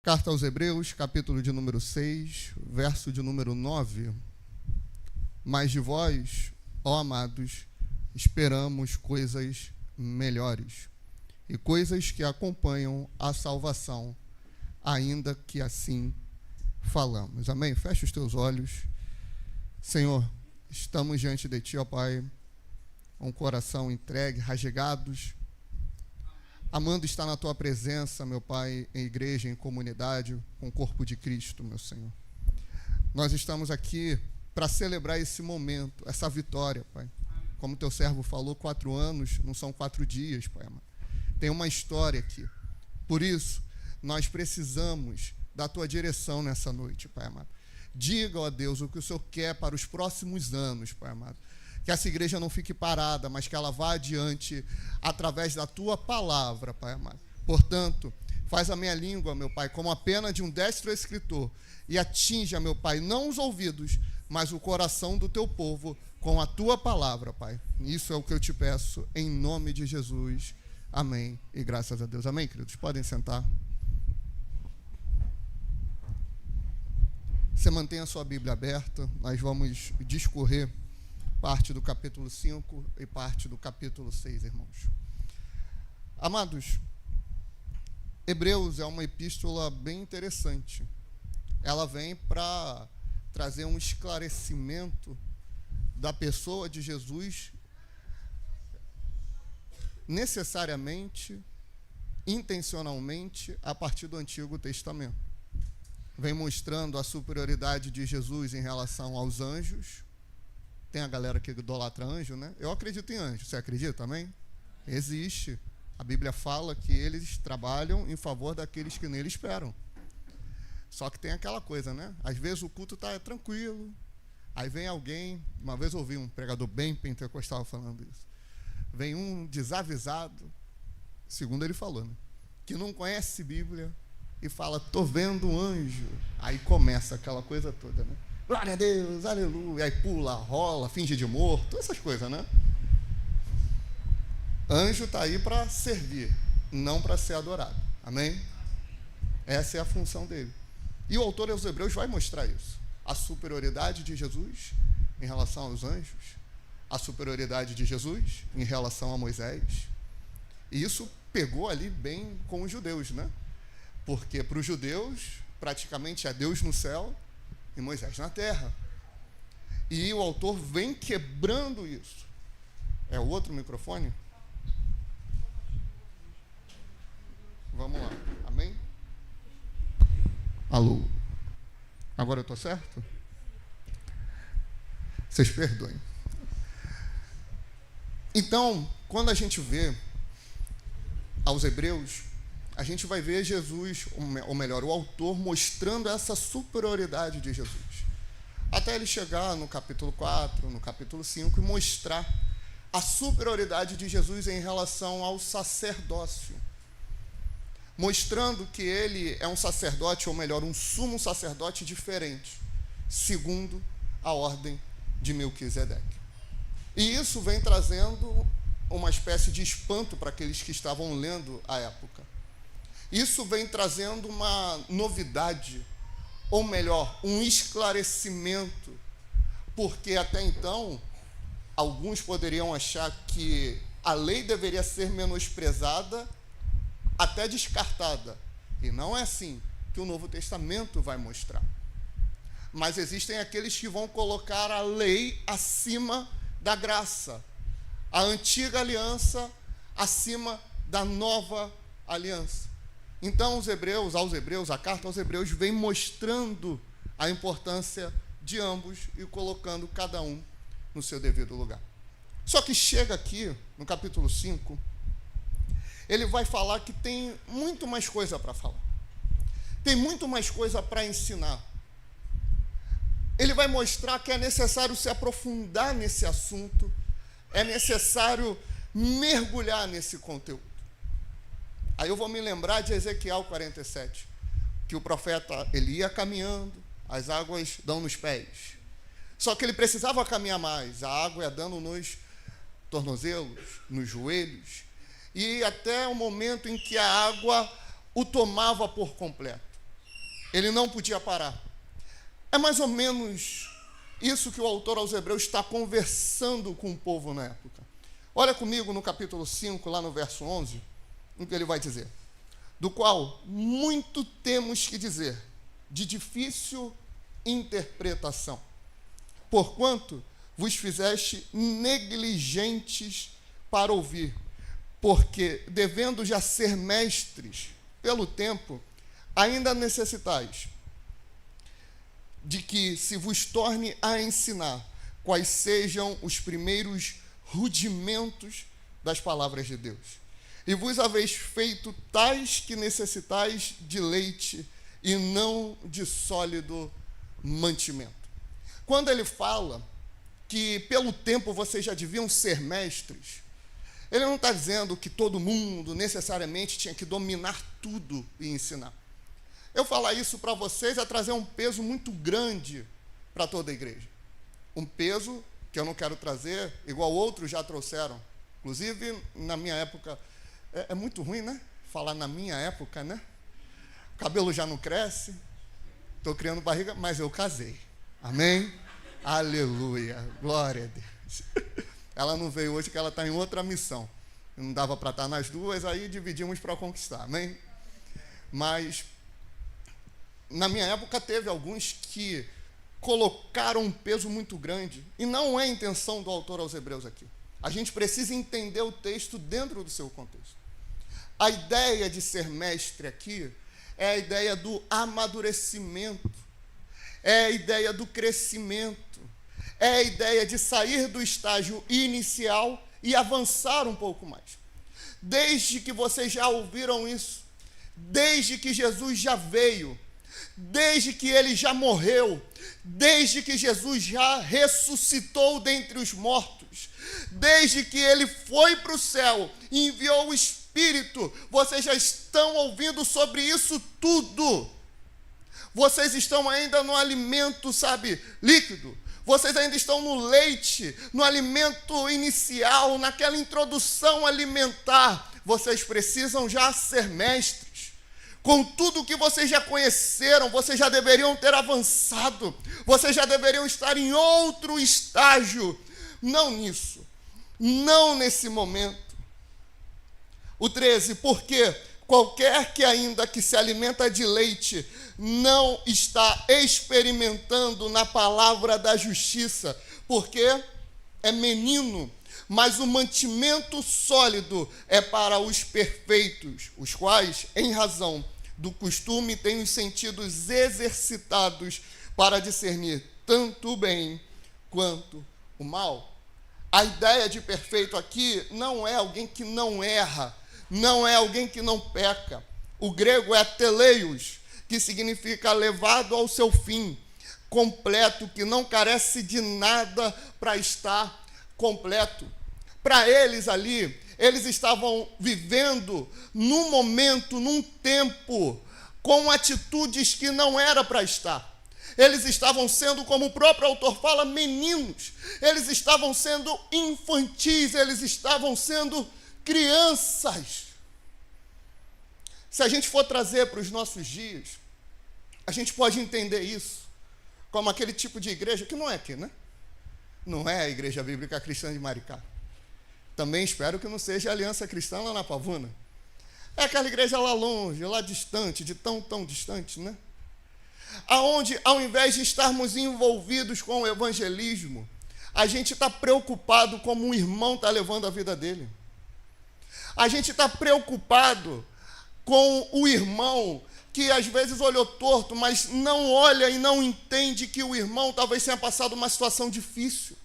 Carta aos Hebreus, capítulo de número 6, verso de número 9. Mas de vós, ó amados, esperamos coisas melhores e coisas que acompanham a salvação, ainda que assim falamos. Amém? Fecha os teus olhos. Senhor, estamos diante de Ti, ó Pai, com o coração entregue, rasgados, amando estar na Tua presença, meu Pai, em igreja, em comunidade, com o corpo de Cristo, meu Senhor. Nós estamos aqui para celebrar esse momento, essa vitória, Pai. Como Teu servo falou, 4 anos não são 4 dias, Pai amado. Tem uma história aqui. Por isso, nós precisamos da Tua direção nessa noite, Pai amado. Diga, ó Deus, o que o Senhor quer para os próximos anos, Pai amado. Que essa igreja não fique parada, mas que ela vá adiante através da Tua palavra, Pai amado. Portanto, faz a minha língua, meu Pai, como a pena de um destro escritor e atinja, meu Pai, não os ouvidos, mas o coração do Teu povo com a Tua palavra, Pai. Isso é o que eu te peço, em nome de Jesus. Amém. E graças a Deus. Amém, queridos? Podem sentar. Você mantém a sua Bíblia aberta. Nós vamos discorrer parte do capítulo 5 e parte do capítulo 6, irmãos. Amados, Hebreus é uma epístola bem interessante. Ela vem para trazer um esclarecimento da pessoa de Jesus, necessariamente, intencionalmente, a partir do Antigo Testamento. Vem mostrando a superioridade de Jesus em relação aos anjos. Tem a galera que idolatra anjo, né? Eu acredito em anjo. Você acredita também? Existe. A Bíblia fala que eles trabalham em favor daqueles que nele esperam. Só que tem aquela coisa, né? Às vezes o culto está tranquilo. Aí vem alguém, uma vez eu ouvi um pregador bem pentecostal falando isso. Vem um desavisado, segundo ele falou, né? Que não conhece Bíblia e fala, tô vendo um anjo. Aí começa aquela coisa toda, né? Glória a Deus, aleluia. Aí pula, rola, finge de morto, todas essas coisas, né? Anjo está aí para servir, não para ser adorado. Amém? Essa é a função dele. E o autor aos Hebreus vai mostrar isso. A superioridade de Jesus em relação aos anjos, a superioridade de Jesus em relação a Moisés. E isso pegou ali bem com os judeus, né? Porque para os judeus, praticamente é Deus no céu e Moisés na terra. E o autor vem quebrando isso. É o outro microfone? Vamos lá. Amém? Alô? Agora eu estou certo? Vocês perdoem. Então, quando a gente vê aos Hebreus, a gente vai ver Jesus, ou melhor, o autor mostrando essa superioridade de Jesus. Até ele chegar no capítulo 4, no capítulo 5 e mostrar a superioridade de Jesus em relação ao sacerdócio. Mostrando que ele é um sacerdote, ou melhor, um sumo sacerdote diferente, segundo a ordem de Melquisedeque. E isso vem trazendo uma espécie de espanto para aqueles que estavam lendo à época. Isso vem trazendo uma novidade, ou melhor, um esclarecimento, porque até então, alguns poderiam achar que a lei deveria ser menosprezada, até descartada. E não é assim que o Novo Testamento vai mostrar. Mas existem aqueles que vão colocar a lei acima da graça, a antiga aliança acima da nova aliança. Então, aos Hebreus, a carta aos Hebreus vem mostrando a importância de ambos e colocando cada um no seu devido lugar. Só que chega aqui, no capítulo 5, ele vai falar que tem muito mais coisa para falar. Tem muito mais coisa para ensinar. Ele vai mostrar que é necessário se aprofundar nesse assunto, é necessário mergulhar nesse conteúdo. Aí eu vou me lembrar de Ezequiel 47, que o profeta, ele ia caminhando, as águas dão nos pés. Só que ele precisava caminhar mais, a água ia dando nos tornozelos, nos joelhos, e até o momento em que a água o tomava por completo. Ele não podia parar. É mais ou menos isso que o autor aos Hebreus está conversando com o povo na época. Olha comigo no capítulo 5, lá no verso 11, o que ele vai dizer. Do qual muito temos que dizer, de difícil interpretação, porquanto vos fizeste negligentes para ouvir, porque, devendo já ser mestres pelo tempo, ainda necessitais de que se vos torne a ensinar quais sejam os primeiros rudimentos das palavras de Deus. E vos haveis feito tais que necessitais de leite e não de sólido mantimento. Quando ele fala que pelo tempo vocês já deviam ser mestres, ele não está dizendo que todo mundo necessariamente tinha que dominar tudo e ensinar. Eu falar isso para vocês é trazer um peso muito grande para toda a igreja. Um peso que eu não quero trazer, igual outros já trouxeram. Inclusive, na minha época, é muito ruim, né? Falar na minha época, né? O cabelo já não cresce, estou criando barriga, mas eu casei. Amém? Aleluia, glória a Deus. Ela não veio hoje porque ela está em outra missão. Não dava para estar nas duas, aí dividimos para conquistar, amém? Mas, na minha época, teve alguns que colocaram um peso muito grande, e não é a intenção do autor aos Hebreus aqui. A gente precisa entender o texto dentro do seu contexto. A ideia de ser mestre aqui é a ideia do amadurecimento, é a ideia do crescimento, é a ideia de sair do estágio inicial e avançar um pouco mais. Desde que vocês já ouviram isso, desde que Jesus já veio, desde que ele já morreu, desde que Jesus já ressuscitou dentre os mortos, desde que ele foi para o céu e enviou o Espírito, vocês já estão ouvindo sobre isso tudo. Vocês estão ainda no alimento, líquido. Vocês ainda estão no leite, no alimento inicial, naquela introdução alimentar. Vocês precisam já ser mestres. Com tudo que vocês já conheceram, vocês já deveriam ter avançado. Vocês já deveriam estar em outro estágio. Não nisso. Não nesse momento. O 13, porque qualquer que ainda que se alimenta de leite não está experimentando na palavra da justiça, porque é menino, mas o mantimento sólido é para os perfeitos, os quais, em razão do costume, têm os sentidos exercitados para discernir tanto o bem quanto o mal. A ideia de perfeito aqui não é alguém que não erra, não é alguém que não peca. O grego é teleios, que significa levado ao seu fim, completo, que não carece de nada para estar completo. Para eles ali, eles estavam vivendo num momento, num tempo, com atitudes que não era para estar. Eles estavam sendo, como o próprio autor fala, meninos. Eles estavam sendo infantis, eles estavam sendo crianças. Se a gente for trazer para os nossos dias, a gente pode entender isso como aquele tipo de igreja que não é aqui, né? Não é a Igreja Bíblica Cristã de Maricá. Também espero que não seja a Aliança Cristã lá na Pavuna. É aquela igreja lá longe, lá distante, de tão distante, né? Aonde, ao invés de estarmos envolvidos com o evangelismo, a gente está preocupado como um irmão está levando a vida dele. A gente está preocupado com o irmão que às vezes olhou torto, mas não olha e não entende que o irmão talvez tenha passado uma situação difícil.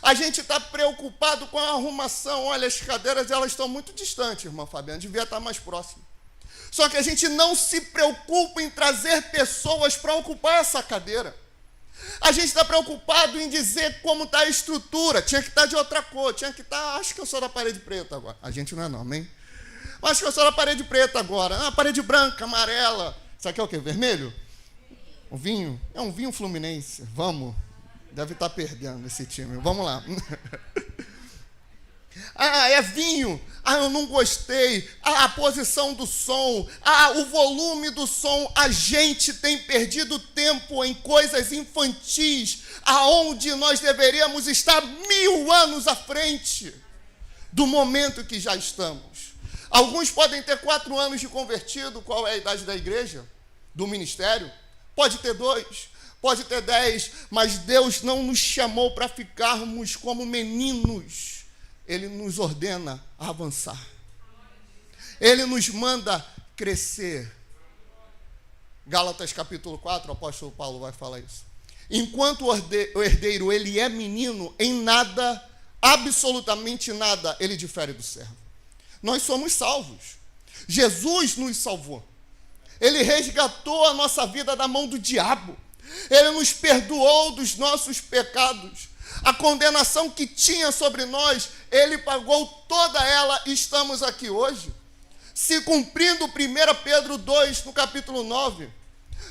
A gente está preocupado com a arrumação. Olha, as cadeiras elas estão muito distantes, irmã Fabiana, devia estar mais próximo. Só que a gente não se preocupa em trazer pessoas para ocupar essa cadeira. A gente está preocupado em dizer como está a estrutura. Tinha que estar de outra cor, tinha que estar... Acho que eu sou da parede preta agora. A gente não é não, amém? Acho que eu sou da parede preta agora. Parede branca, amarela. Isso aqui é o quê? Vermelho? O vinho? É um vinho fluminense. Vamos. Deve estar perdendo esse time. Vamos lá. É vinho. eu não gostei. A posição do som. O volume do som. A gente tem perdido tempo em coisas infantis, aonde nós deveríamos estar 1000 anos à frente do momento que já estamos. Alguns podem ter 4 anos de convertido. Qual é a idade da igreja? Do ministério? Pode ter 2, pode ter 10, mas Deus não nos chamou para ficarmos como meninos. Ele nos ordena a avançar. Ele nos manda crescer. Gálatas capítulo 4, o apóstolo Paulo vai falar isso. Enquanto o herdeiro, ele é menino, em nada, absolutamente nada, ele difere do servo. Nós somos salvos. Jesus nos salvou. Ele resgatou a nossa vida da mão do diabo. Ele nos perdoou dos nossos pecados. A condenação que tinha sobre nós, Ele pagou toda ela e estamos aqui hoje. Se cumprindo 1 Pedro 2, no capítulo 9,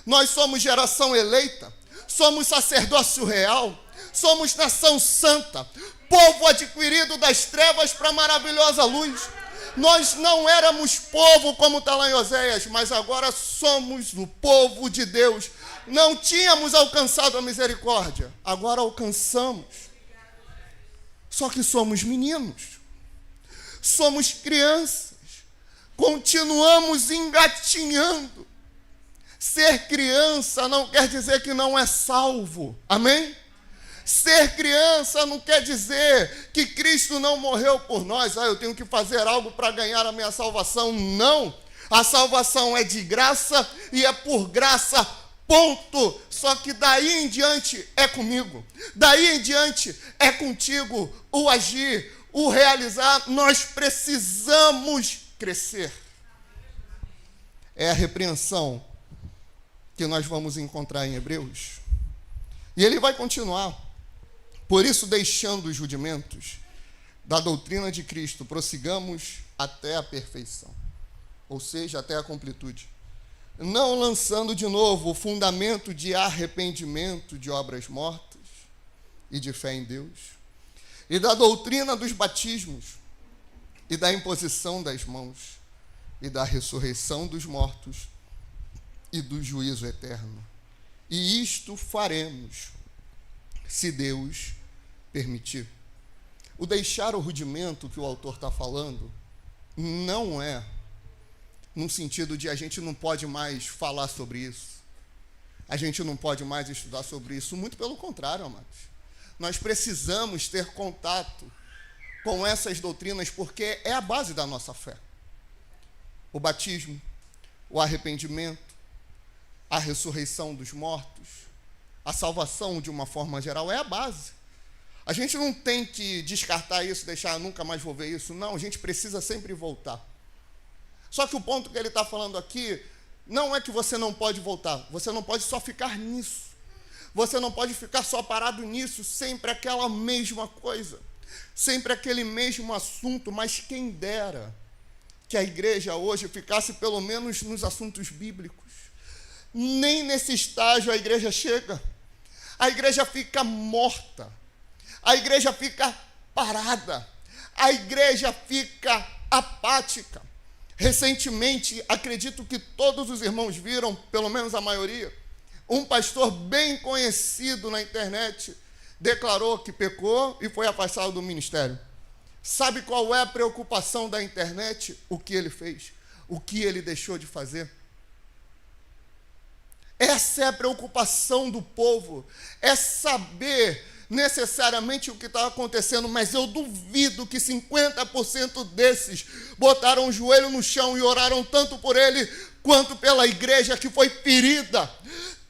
nós somos geração eleita, somos sacerdócio real, somos nação santa, povo adquirido das trevas para a maravilhosa luz. Nós não éramos povo como está lá em Oséias, mas agora somos o povo de Deus. Não tínhamos alcançado a misericórdia, agora alcançamos. Só que somos meninos, somos crianças, continuamos engatinhando. Ser criança não quer dizer que não é salvo, amém? Ser criança não quer dizer que Cristo não morreu por nós. Eu tenho que fazer algo para ganhar a minha salvação. Não, a salvação é de graça e é por graça, ponto. Só que daí em diante é comigo, daí em diante é contigo. O agir, o realizar, nós precisamos crescer. É a repreensão que nós vamos encontrar em Hebreus. E ele vai continuar. Por isso, deixando os rudimentos da doutrina de Cristo, prossigamos até a perfeição, ou seja, até a completude, não lançando de novo o fundamento de arrependimento de obras mortas e de fé em Deus, e da doutrina dos batismos, e da imposição das mãos, e da ressurreição dos mortos, e do juízo eterno. E isto faremos, se Deus permitir. O deixar o rudimento que o autor está falando não é no sentido de a gente não pode mais falar sobre isso, a gente não pode mais estudar sobre isso. Muito pelo contrário, amados. Nós precisamos ter contato com essas doutrinas porque é a base da nossa fé. O batismo, o arrependimento, a ressurreição dos mortos, a salvação de uma forma geral é a base. A gente não tem que descartar isso, deixar, nunca mais vou ver isso. Não, a gente precisa sempre voltar. Só que o ponto que ele está falando aqui não é que você não pode voltar. Você não pode só ficar nisso. Você não pode ficar só parado nisso, sempre aquela mesma coisa, sempre aquele mesmo assunto. Mas quem dera que a igreja hoje ficasse pelo menos nos assuntos bíblicos. Nem nesse estágio a igreja chega. A igreja fica morta. A igreja fica parada. A igreja fica apática. Recentemente, acredito que todos os irmãos viram, pelo menos a maioria, um pastor bem conhecido na internet declarou que pecou e foi afastado do ministério. Sabe qual é a preocupação da internet? O que ele fez? O que ele deixou de fazer? Essa é a preocupação do povo, é saber necessariamente o que está acontecendo, mas eu duvido que 50% desses botaram o joelho no chão e oraram tanto por ele, quanto pela igreja que foi ferida,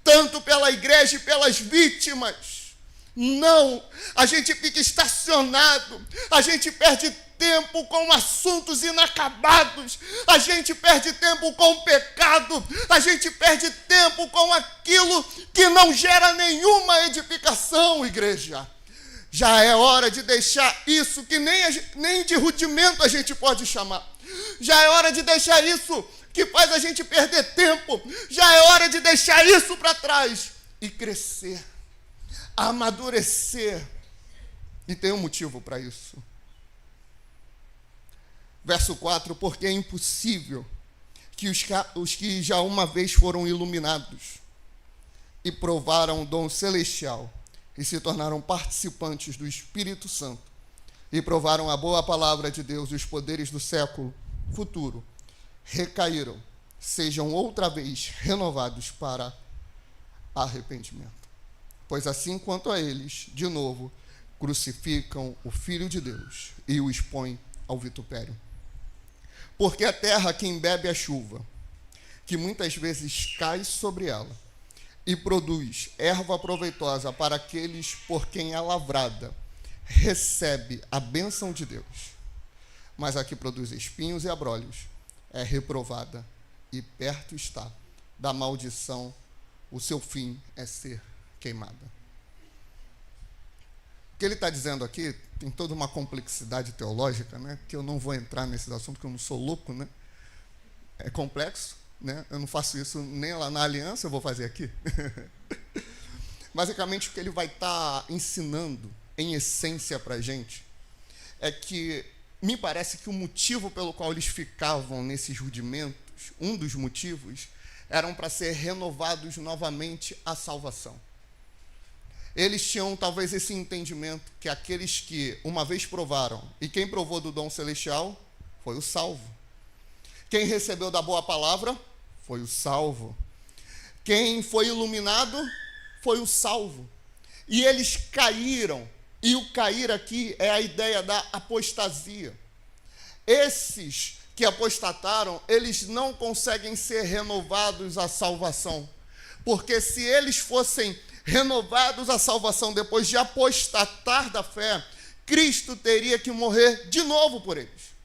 tanto pela igreja e pelas vítimas. Não, a gente fica estacionado, a gente perde tempo com assuntos inacabados, a gente perde tempo com o pecado, a gente perde tempo com aquilo que não gera nenhuma edificação, igreja. Já é hora de deixar isso, que nem de rudimento a gente pode chamar. Já é hora de deixar isso que faz a gente perder tempo. Já é hora de deixar isso para trás e crescer, amadurecer. E tem um motivo para isso. Verso 4, porque é impossível que os que já uma vez foram iluminados e provaram o dom celestial e se tornaram participantes do Espírito Santo e provaram a boa palavra de Deus e os poderes do século futuro, recaíram, sejam outra vez renovados para arrependimento. Pois assim quanto a eles, de novo, crucificam o Filho de Deus e o expõem ao vitupério. Porque a terra que embebe a chuva, que muitas vezes cai sobre ela, e produz erva proveitosa para aqueles por quem é lavrada, recebe a bênção de Deus. Mas a que produz espinhos e abrolhos é reprovada e perto está da maldição, o seu fim é ser queimada. O que ele está dizendo aqui tem toda uma complexidade teológica, né, que eu não vou entrar nesses assuntos, porque eu não sou louco, né? É complexo, né? Eu não faço isso nem lá na aliança, eu vou fazer aqui. Basicamente, o que ele vai estar ensinando, em essência, para a gente, é que me parece que o motivo pelo qual eles ficavam nesses rudimentos, um dos motivos, eram para ser renovados novamente à salvação. Eles tinham talvez esse entendimento que aqueles que uma vez provaram, e quem provou do dom celestial foi o salvo. Quem recebeu da boa palavra foi o salvo. Quem foi iluminado foi o salvo. E eles caíram, e o cair aqui é a ideia da apostasia. Esses que apostataram, eles não conseguem ser renovados à salvação, porque se eles fossem renovados à salvação depois de apostatar da fé, Cristo teria que morrer de novo por eles.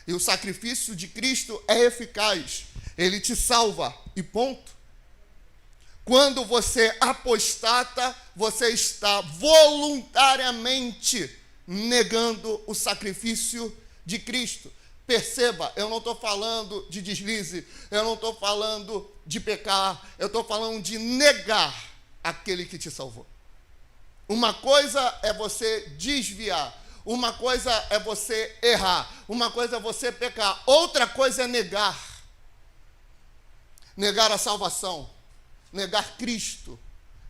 E o sacrifício de Cristo é eficaz, ele te salva e ponto. Quando você apostata, você está voluntariamente negando o sacrifício de Cristo. Perceba, eu não estou falando de deslize, eu não estou falando de pecar, eu estou falando de negar aquele que te salvou. Uma coisa é você desviar, uma coisa é você errar, uma coisa é você pecar, outra coisa é negar. Negar a salvação, negar Cristo,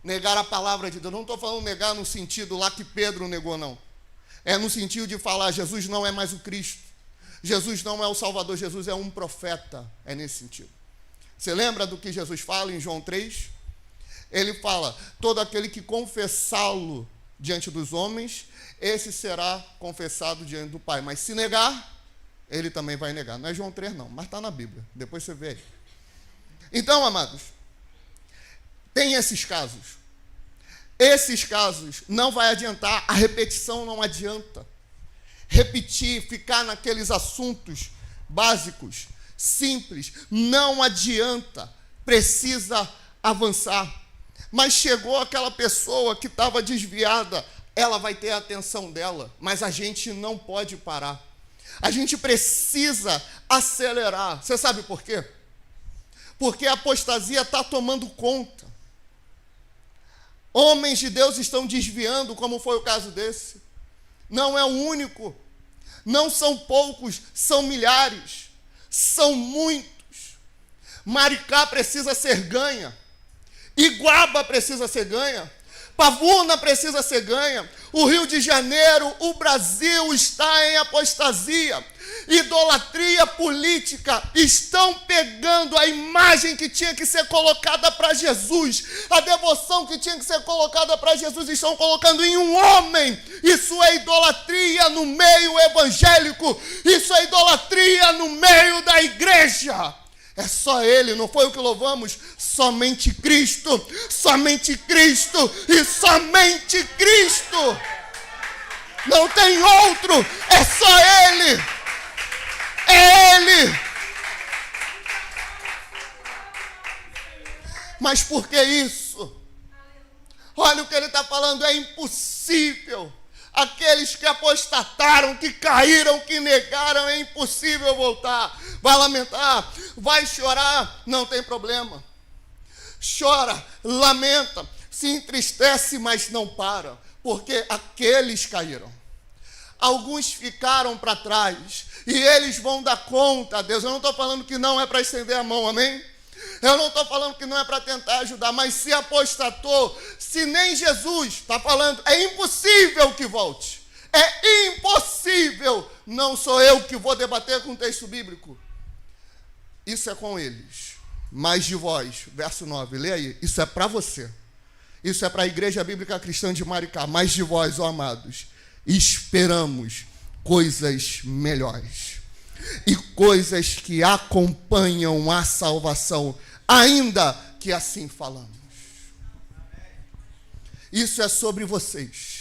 negar a palavra de Deus. Não estou falando negar no sentido lá que Pedro negou, não. É no sentido de falar, Jesus não é mais o Cristo, Jesus não é o Salvador, Jesus é um profeta, é nesse sentido. Você lembra do que Jesus fala em João 3? Ele fala, todo aquele que confessá-lo diante dos homens, esse será confessado diante do Pai. Mas se negar, ele também vai negar. Não é João 3 não, mas está na Bíblia. Depois você vê aí. Então, amados, tem esses casos. Esses casos não vai adiantar, a repetição não adianta. Repetir, ficar naqueles assuntos básicos, simples, não adianta. Precisa avançar. Mas chegou aquela pessoa que estava desviada, ela vai ter a atenção dela, mas a gente não pode parar. A gente precisa acelerar. Você sabe por quê? Porque a apostasia está tomando conta. Homens de Deus estão desviando, como foi o caso desse. Não é o único. Não são poucos, são milhares. São muitos. Maricá precisa ser ganha. Iguaba precisa ser ganha, Pavuna precisa ser ganha, o Rio de Janeiro, o Brasil está em apostasia, idolatria política, estão pegando a imagem que tinha que ser colocada para Jesus, a devoção que tinha que ser colocada para Jesus, estão colocando em um homem. Isso é idolatria no meio evangélico, isso é idolatria no meio da igreja. É só Ele, não foi o que louvamos? Somente Cristo e somente Cristo. Não tem outro, é só Ele. É Ele. Mas por que isso? Olha o que ele está falando, é impossível. Aqueles que apostataram, que caíram, que negaram, é impossível voltar. Vai lamentar, vai chorar, não tem problema. Chora, lamenta, se entristece, mas não para. Porque aqueles caíram. alguns ficaram para trás, e eles vão dar conta a Deus. Eu não estou falando que não é para estender a mão, amém? Eu não estou falando que não é para tentar ajudar, mas se apostatou, se nem Jesus está falando, é impossível que volte. É impossível. Não sou eu que vou debater com o texto bíblico. Isso é com eles. Mas de vós, verso 9, lê aí. Isso é para você. Isso é para a Igreja Bíblica Cristã de Maricá. Mas de vós, ó amados, esperamos coisas melhores. E coisas que acompanham a salvação, ainda que assim falamos. Isso é sobre vocês.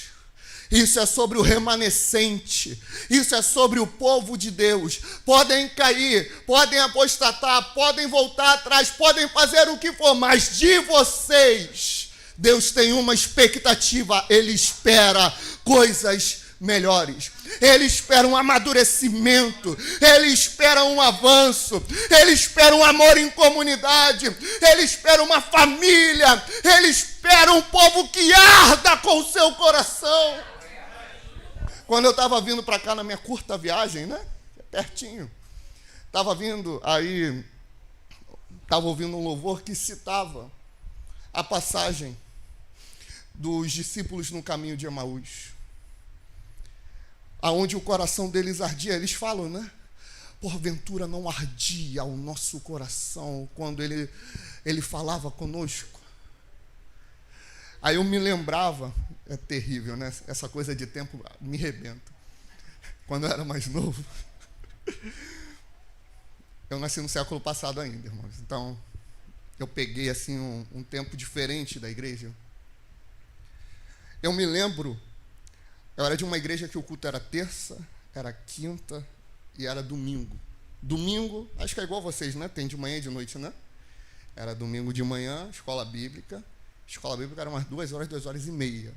Isso é sobre o remanescente. Isso é sobre o povo de Deus. Podem cair, podem apostatar, podem voltar atrás, podem fazer o que for, mas de vocês, Deus tem uma expectativa. Ele espera coisas melhores. Ele espera um amadurecimento. Ele espera um avanço. Ele espera um amor em comunidade. Ele espera uma família. Ele espera um povo que arda com o seu coração. Quando eu estava vindo para cá na minha curta viagem, né? Pertinho. Estava vindo, aí estava ouvindo um louvor que citava a passagem dos discípulos no caminho de Emaús, aonde o coração deles ardia. Eles falam, né? Porventura não ardia o nosso coração quando ele falava conosco. Aí eu me lembrava, é terrível, né? Essa coisa de tempo me rebenta. Quando eu era mais novo, eu nasci no século passado ainda, irmãos. Então, eu peguei assim um tempo diferente da igreja. Eu me lembro, eu era de uma igreja que o culto era terça, era quinta e era domingo. Domingo, acho que é igual vocês, né? Tem de manhã e de noite, né? Era domingo de manhã, escola bíblica. Escola bíblica era umas 2 horas, 2 horas e meia.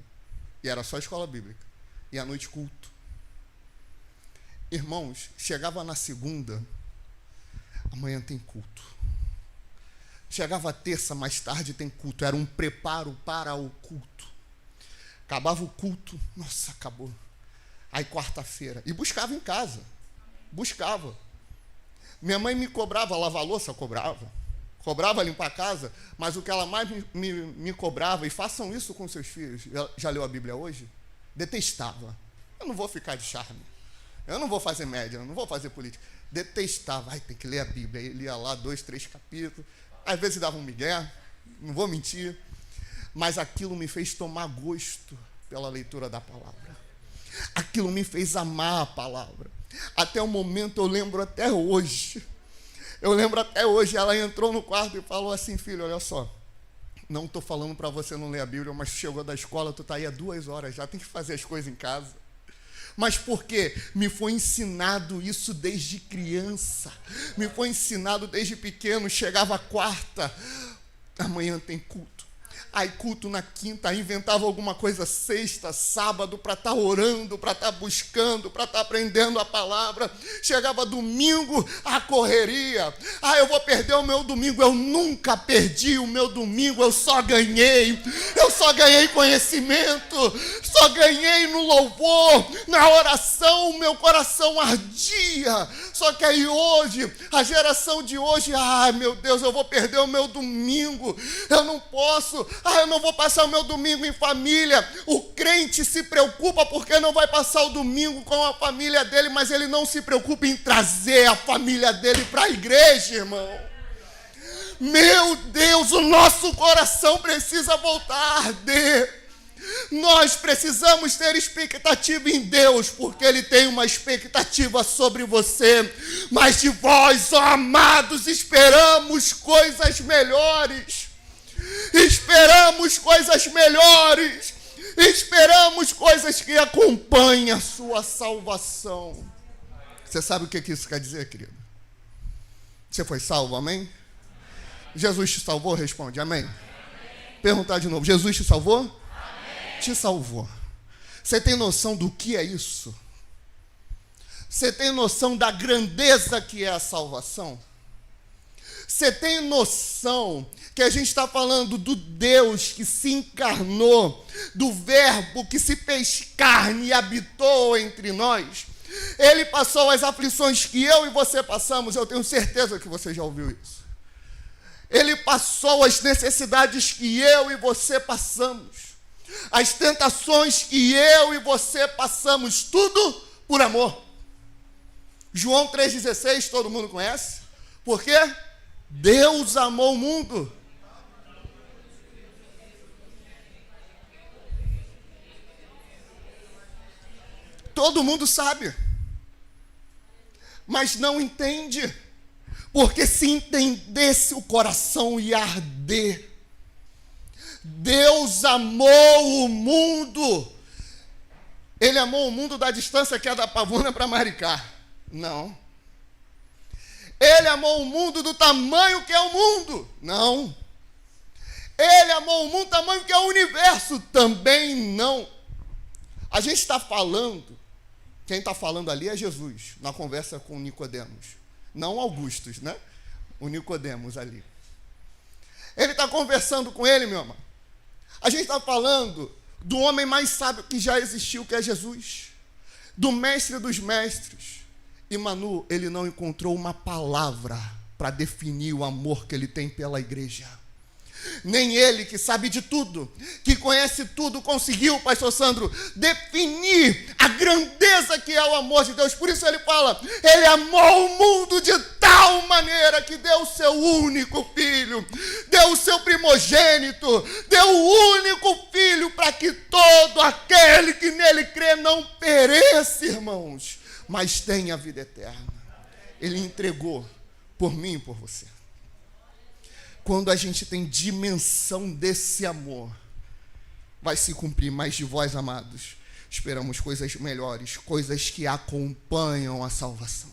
E era só escola bíblica. E à noite culto. Irmãos, chegava na segunda, amanhã tem culto. Chegava a terça, mais tarde tem culto. Era um preparo para o culto. Acabava o culto, nossa, acabou. Aí quarta-feira. E buscava em casa. Buscava. Minha mãe me cobrava, lavar louça, cobrava. Cobrava limpar a casa, mas o que ela mais me cobrava, e façam isso com seus filhos, já leu a Bíblia hoje? Detestava. Eu não vou ficar de charme. Eu não vou fazer média, eu não vou fazer política. Detestava. Ai, tem que ler a Bíblia. Ele ia lá 2, 3 capítulos. Às vezes dava um migué, não vou mentir. Mas aquilo me fez tomar gosto pela leitura da palavra. Aquilo me fez amar a palavra. Até o momento, eu lembro até hoje, ela entrou no quarto e falou assim: filho, olha só, não estou falando para você não ler a Bíblia, mas chegou da escola, tu está aí há 2 horas, já tem que fazer as coisas em casa. Mas por quê? Me foi ensinado isso desde criança, me foi ensinado desde pequeno. Chegava a quarta, amanhã tem culto. Aí culto na quinta, inventava alguma coisa sexta, sábado, para estar orando, para estar buscando, para estar aprendendo a palavra. Chegava domingo, a correria. Eu vou perder o meu domingo. Eu nunca perdi o meu domingo, eu só ganhei conhecimento, só ganhei no louvor, na oração. O meu coração ardia. Só que aí hoje, a geração de hoje, meu Deus, eu vou perder o meu domingo, eu não posso. Eu não vou passar o meu domingo em família. O crente se preocupa porque não vai passar o domingo com a família dele, mas ele não se preocupa em trazer a família dele para a igreja, irmão. Meu Deus, o nosso coração precisa voltar a arder. Nós precisamos ter expectativa em Deus, porque Ele tem uma expectativa sobre você. Mas de vós, ó amados, esperamos coisas melhores. Esperamos coisas melhores. Esperamos coisas que acompanhem a sua salvação. Você sabe o que isso quer dizer, querido? Você foi salvo, amém? Jesus te salvou? Responde, amém. Perguntar de novo, Jesus te salvou? Amém. Te salvou. Você tem noção do que é isso? Você tem noção da grandeza que é a salvação? Você tem noção que a gente está falando do Deus que se encarnou, do Verbo que se fez carne e habitou entre nós. Ele passou as aflições que eu e você passamos, eu tenho certeza que você já ouviu isso. Ele passou as necessidades que eu e você passamos, as tentações que eu e você passamos, tudo por amor. João 3,16, todo mundo conhece? Por quê? Deus amou o mundo. Todo mundo sabe, mas não entende, porque se entendesse o coração ia arder. Deus amou o mundo. Ele amou o mundo da distância que é da Pavuna para Maricá. Não. Ele amou o mundo do tamanho que é o mundo. Não. Ele amou o mundo do tamanho que é o universo. Também não. A gente está falando, quem está falando ali é Jesus, na conversa com Nicodemos. Não Augustus, né? O Nicodemos ali. Ele está conversando com ele, meu irmão. A gente está falando do homem mais sábio que já existiu, que é Jesus. Do mestre dos mestres. E Manu, ele não encontrou uma palavra para definir o amor que ele tem pela igreja. Nem ele, que sabe de tudo, que conhece tudo, conseguiu, pastor Sandro, definir a grandeza que é o amor de Deus. Por isso ele fala, ele amou o mundo de tal maneira que deu o seu único filho, deu o seu primogênito, deu o único filho para que todo aquele que nele crê não pereça, irmãos, mas tenha vida eterna. Ele entregou por mim e por você. Quando a gente tem dimensão desse amor, vai se cumprir. Mas de vós, amados, esperamos coisas melhores, coisas que acompanham a salvação.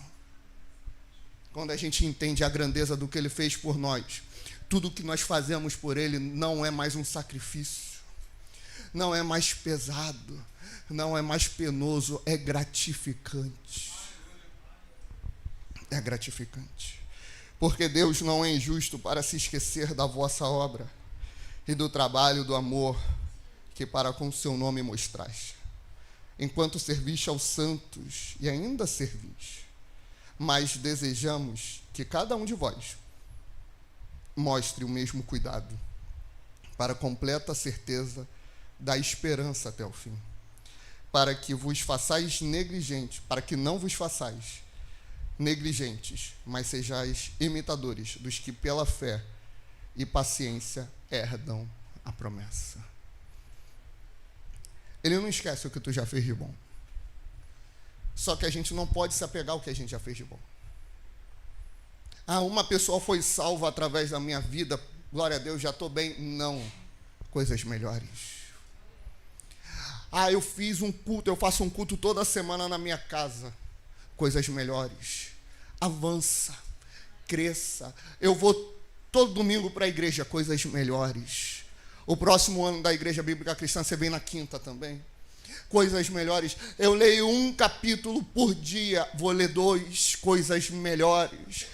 Quando a gente entende a grandeza do que ele fez por nós, tudo que nós fazemos por ele não é mais um sacrifício, não é mais pesado, não é mais penoso, é gratificante. É gratificante. Porque Deus não é injusto para se esquecer da vossa obra e do trabalho do amor que para com o seu nome mostrais, enquanto serviste aos santos e ainda servis. Mas desejamos que cada um de vós mostre o mesmo cuidado para completa certeza da esperança até o fim, para que vos façais negligentes, para que não vos façais negligentes, mas sejais imitadores dos que pela fé e paciência herdam a promessa. Ele não esquece o que tu já fez de bom. Só que a gente não pode se apegar ao que a gente já fez de bom. Ah, uma pessoa foi salva através da minha vida, glória a Deus, já estou bem. Não, coisas melhores. Ah, eu fiz um culto, eu faço um culto toda semana na minha casa. Coisas melhores. Avança, cresça. Eu vou todo domingo para a igreja, coisas melhores. O próximo ano da Igreja Bíblica Cristã, você vem na quinta também. Coisas melhores. Eu leio um capítulo por dia, vou ler 2, coisas melhores.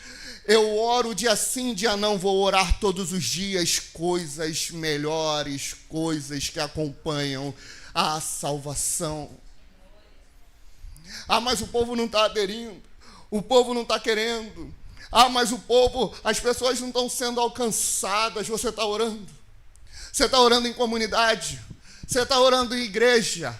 Eu oro dia sim, dia não, vou orar todos os dias, coisas melhores, coisas que acompanham a salvação. Ah, mas o povo não está aderindo, o povo não está querendo. Ah, mas o povo, as pessoas não estão sendo alcançadas. Você está orando? Você está orando em comunidade? Você está orando em igreja?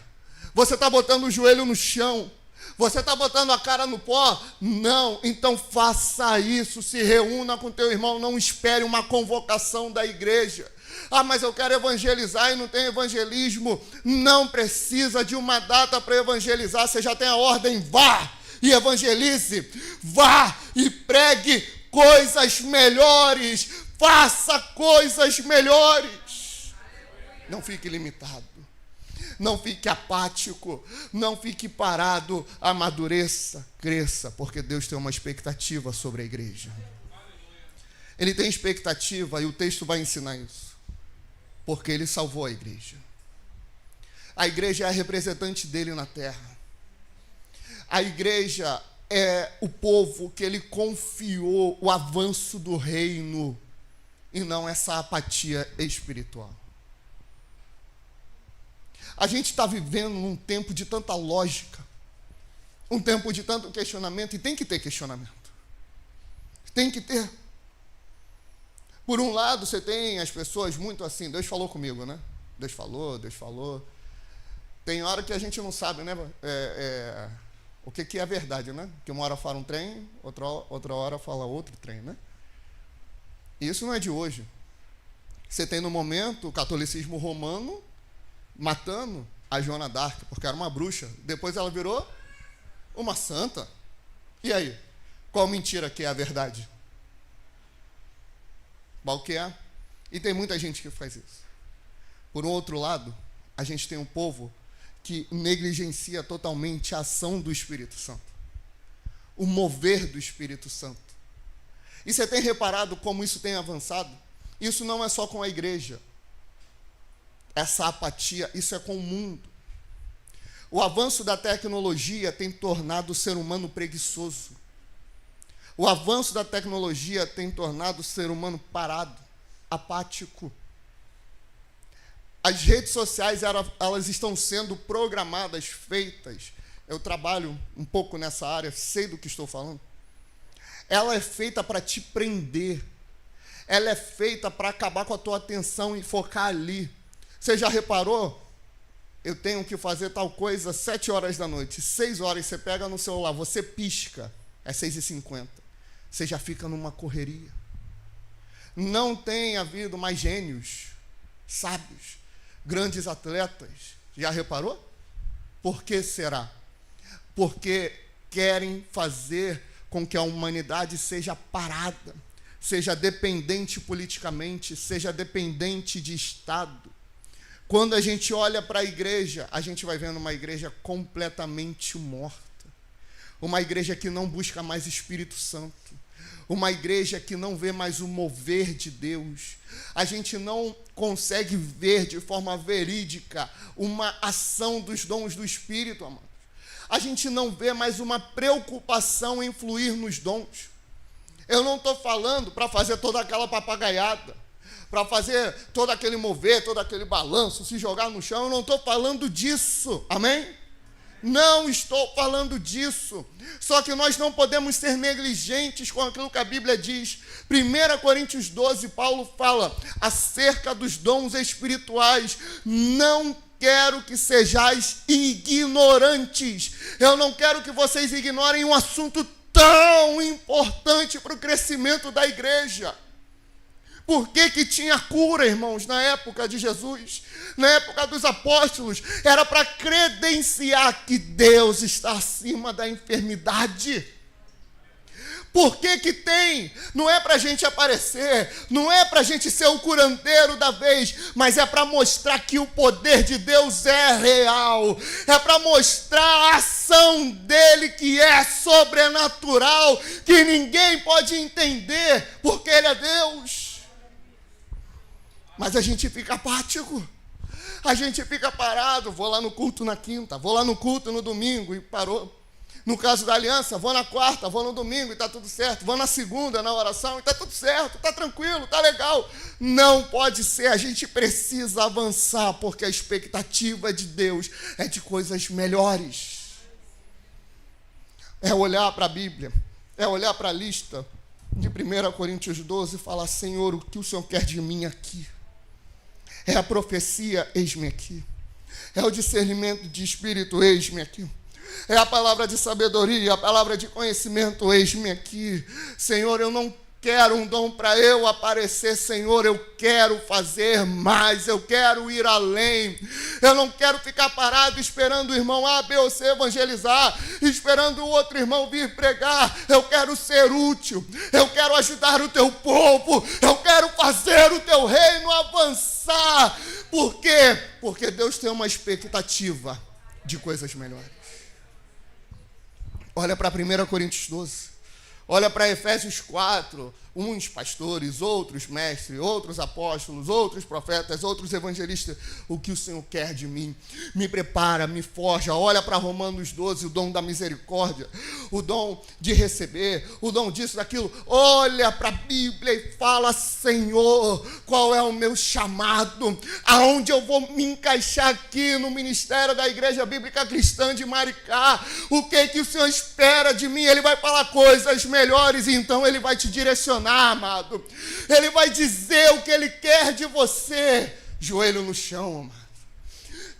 Você está botando o joelho no chão? Você está botando a cara no pó? Não, então faça isso, se reúna com teu irmão, não espere uma convocação da igreja. Ah, mas eu quero evangelizar e não tem evangelismo. Não precisa de uma data para evangelizar, você já tem a ordem, vá e evangelize, vá e pregue coisas melhores, faça coisas melhores. Não fique limitado. Não fique apático, não fique parado, amadureça, cresça, porque Deus tem uma expectativa sobre a igreja. Ele tem expectativa e o texto vai ensinar isso, porque Ele salvou a igreja. A igreja é a representante dele na terra. A igreja é o povo que Ele confiou o avanço do reino e não essa apatia espiritual. A gente está vivendo num tempo de tanta lógica, um tempo de tanto questionamento, e tem que ter questionamento. Tem que ter. Por um lado, você tem as pessoas muito assim, Deus falou comigo, né? Deus falou. Tem hora que a gente não sabe, né? O que é verdade, né? Que uma hora fala um trem, outra hora fala outro trem, né? E isso não é de hoje. Você tem no momento o catolicismo romano matando a Joana d'Arc, porque era uma bruxa. Depois ela virou uma santa. E aí? Qual mentira que é a verdade? Qual que é? E tem muita gente que faz isso. Por outro lado, a gente tem um povo que negligencia totalmente a ação do Espírito Santo, o mover do Espírito Santo. E você tem reparado como isso tem avançado? Isso não é só com a igreja. Essa apatia, isso é com o mundo. O avanço da tecnologia tem tornado o ser humano preguiçoso. O avanço da tecnologia tem tornado o ser humano parado, apático. As redes sociais, elas estão sendo programadas, feitas. Eu trabalho um pouco nessa área, sei do que estou falando. Ela é feita para te prender. Ela é feita para acabar com a tua atenção e focar ali. Você já reparou? Eu tenho que fazer tal coisa 7 horas da noite. 6 horas você pega no celular, você pisca. É 6h50. Você já fica numa correria. Não tem havido mais gênios, sábios, grandes atletas. Já reparou? Por que será? Porque querem fazer com que a humanidade seja parada, seja dependente politicamente, seja dependente de Estado. Quando a gente olha para a igreja, a gente vai vendo uma igreja completamente morta. Uma igreja que não busca mais Espírito Santo. Uma igreja que não vê mais o mover de Deus. A gente não consegue ver de forma verídica uma ação dos dons do Espírito, amados. A gente não vê mais uma preocupação em fluir nos dons. Eu não estou falando para fazer toda aquela papagaiada, para fazer todo aquele mover, todo aquele balanço, se jogar no chão. Eu não estou falando disso, amém? Não estou falando disso. Só que nós não podemos ser negligentes com aquilo que a Bíblia diz. 1 Coríntios 12, Paulo fala acerca dos dons espirituais. Não quero que sejais ignorantes. Eu não quero que vocês ignorem um assunto tão importante para o crescimento da igreja. Por que tinha cura, irmãos, na época de Jesus, na época dos apóstolos? Era para credenciar que Deus está acima da enfermidade. Por que tem? Não é para a gente aparecer, não é para a gente ser o curandeiro da vez, mas é para mostrar que o poder de Deus é real, é para mostrar a ação dele que é sobrenatural, que ninguém pode entender, porque ele é Deus. Mas a gente fica apático, a gente fica parado. Vou lá no culto na quinta, vou lá no culto no domingo e parou. No caso da aliança, vou na quarta, vou no domingo e está tudo certo. Vou na segunda, na oração e está tudo certo, está tranquilo, está legal. Não pode ser, a gente precisa avançar, porque a expectativa de Deus é de coisas melhores. É olhar para a Bíblia, é olhar para a lista de 1 Coríntios 12 e falar: Senhor, o que o Senhor quer de mim aqui? É a profecia, eis-me aqui. É o discernimento de espírito, eis-me aqui. É a palavra de sabedoria, a palavra de conhecimento, eis-me aqui. Senhor, eu não quero um dom para eu aparecer, Senhor, eu quero fazer mais, eu quero ir além. Eu não quero ficar parado esperando o irmão A, B ou C evangelizar, esperando o outro irmão vir pregar. Eu quero ser útil, eu quero ajudar o teu povo, eu quero fazer o teu reino avançar. Por quê? Porque Deus tem uma expectativa de coisas melhores. Olha para 1 Coríntios 12. Olha para Efésios 4, uns pastores, outros mestres, outros apóstolos, outros profetas, outros evangelistas. O que o Senhor quer de mim? Me prepara, me forja. Olha para Romanos 12, o dom da misericórdia, o dom de receber, o dom disso, daquilo. Olha para a Bíblia e fala: Senhor, qual é o meu chamado? Aonde eu vou me encaixar aqui no ministério da Igreja Bíblica Cristã de Maricá? O que o Senhor espera de mim? Ele vai falar coisas melhores, então Ele vai te direcionar, amado. Ele vai dizer o que Ele quer de você. Joelho no chão, amado.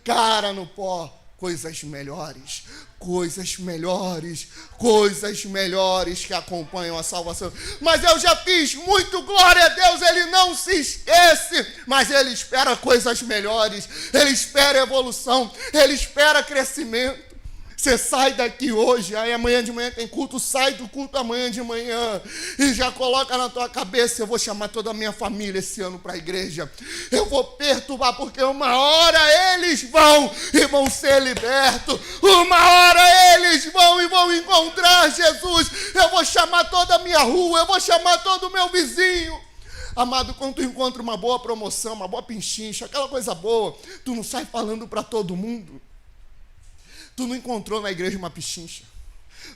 Cara no pó. Coisas melhores. Coisas melhores. Coisas melhores que acompanham a salvação. Mas eu já fiz muito, glória a Deus. Ele não se esquece. Mas Ele espera coisas melhores. Ele espera evolução. Ele espera crescimento. Você sai daqui hoje, aí amanhã de manhã tem culto, sai do culto amanhã de manhã e já coloca na tua cabeça: eu vou chamar toda a minha família esse ano para a igreja. Eu vou perturbar, porque uma hora eles vão e vão ser libertos. Uma hora eles vão e vão encontrar Jesus. Eu vou chamar toda a minha rua, eu vou chamar todo o meu vizinho. Amado, quando tu encontra uma boa promoção, uma boa pinchincha, aquela coisa boa, tu não sai falando para todo mundo. Tu não encontrou na igreja uma pichincha,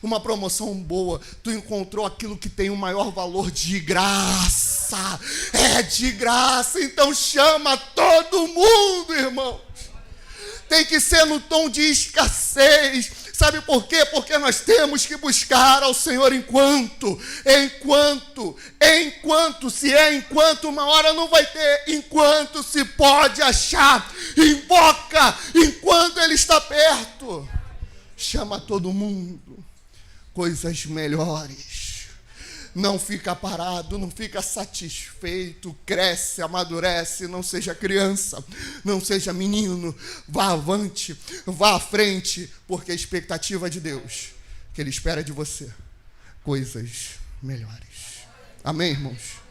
uma promoção boa. Tu encontrou aquilo que tem o maior valor, de graça. É de graça, então chama todo mundo, irmãos. Tem que ser no tom de escassez. Sabe por quê? Porque nós temos que buscar ao Senhor enquanto, uma hora não vai ter, enquanto se pode achar, invoca, enquanto Ele está perto. Chama todo mundo, coisas melhores. Não fica parado, não fica satisfeito, cresce, amadurece, não seja criança, não seja menino, vá avante, vá à frente, porque a expectativa de Deus, que Ele espera de você, coisas melhores. Amém, irmãos?